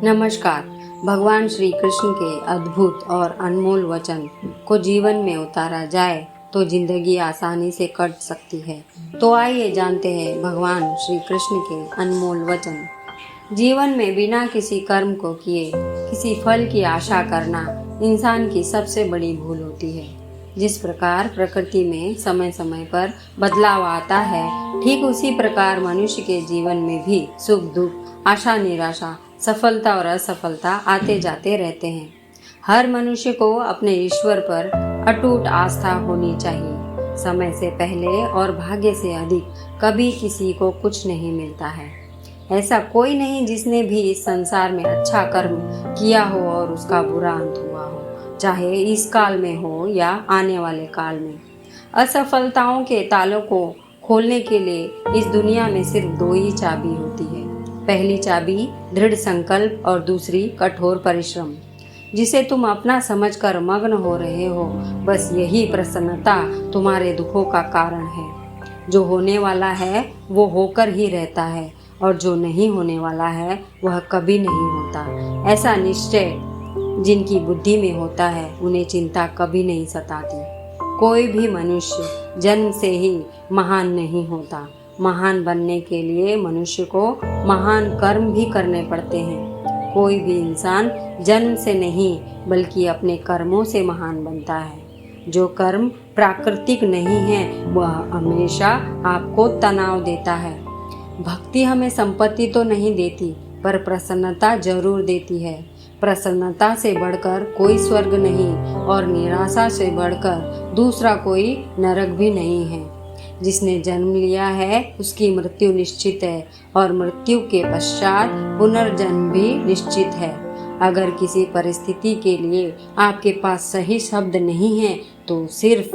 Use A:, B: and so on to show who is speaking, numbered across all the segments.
A: नमस्कार। भगवान श्री कृष्ण के अद्भुत और अनमोल वचन को जीवन में उतारा जाए तो जिंदगी आसानी से कट सकती है। तो आइए जानते हैं भगवान श्री कृष्ण के अनमोल वचन। जीवन में बिना किसी कर्म को किए किसी फल की आशा करना इंसान की सबसे बड़ी भूल होती है। जिस प्रकार प्रकृति में समय समय पर बदलाव आता है, ठीक उसी प्रकार मनुष्य के जीवन में भी सुख दुख, आशा निराशा, सफलता और असफलता आते जाते रहते हैं। हर मनुष्य को अपने ईश्वर पर अटूट आस्था होनी चाहिए। समय से पहले और भाग्य से अधिक कभी किसी को कुछ नहीं मिलता है। ऐसा कोई नहीं जिसने भी इस संसार में अच्छा कर्म किया हो और उसका बुरा अंत हुआ हो, चाहे इस काल में हो या आने वाले काल में। असफलताओं के तालों को खोलने के लिए इस दुनिया में सिर्फ दो ही चाबी होती है। पहली चाबी दृढ़ संकल्प और दूसरी कठोर परिश्रम। जिसे तुम अपना समझकर मग्न हो रहे हो, बस यही प्रसन्नता तुम्हारे दुखों का कारण है। जो होने वाला है वो होकर ही रहता है और जो नहीं होने वाला है वह कभी नहीं होता। ऐसा निश्चय जिनकी बुद्धि में होता है उन्हें चिंता कभी नहीं सताती। कोई भी मनुष्य जन्म से ही महान नहीं होता। महान बनने के लिए मनुष्य को महान कर्म भी करने पड़ते हैं। कोई भी इंसान जन्म से नहीं बल्कि अपने कर्मों से महान बनता है। जो कर्म प्राकृतिक नहीं है वह हमेशा आपको तनाव देता है। भक्ति हमें संपत्ति तो नहीं देती पर प्रसन्नता जरूर देती है। प्रसन्नता से बढ़कर कोई स्वर्ग नहीं और निराशा से बढ़कर दूसरा कोई नरक भी नहीं है। जिसने जन्म लिया है उसकी मृत्यु निश्चित है और मृत्यु के पश्चात पुनर्जन्म भी निश्चित है। अगर किसी परिस्थिति के लिए आपके पास सही शब्द नहीं है तो सिर्फ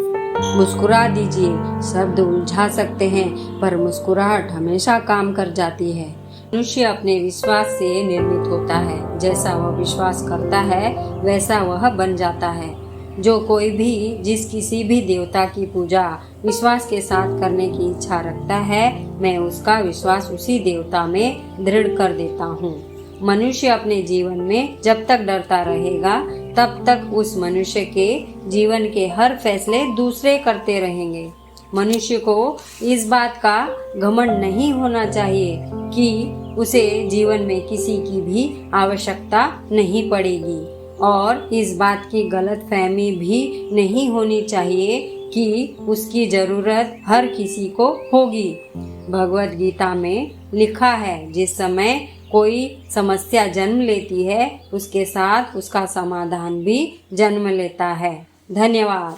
A: मुस्कुरा दीजिए। शब्द उलझा सकते हैं पर मुस्कुराहट हमेशा काम कर जाती है। मनुष्य अपने विश्वास से निर्मित होता है। जैसा वह विश्वास करता है वैसा वह बन जाता है। जो कोई भी जिस किसी भी देवता की पूजा विश्वास के साथ करने की इच्छा रखता है, मैं उसका विश्वास उसी देवता में दृढ़ कर देता हूँ। मनुष्य अपने जीवन में जब तक डरता रहेगा तब तक उस मनुष्य के जीवन के हर फैसले दूसरे करते रहेंगे। मनुष्य को इस बात का घमंड नहीं होना चाहिए कि उसे जीवन में किसी की भी आवश्यकता नहीं पड़ेगी और इस बात की गलतफहमी भी नहीं होनी चाहिए कि उसकी जरूरत हर किसी को होगी। भगवद गीता में लिखा है, जिस समय कोई समस्या जन्म लेती है उसके साथ उसका समाधान भी जन्म लेता है। धन्यवाद।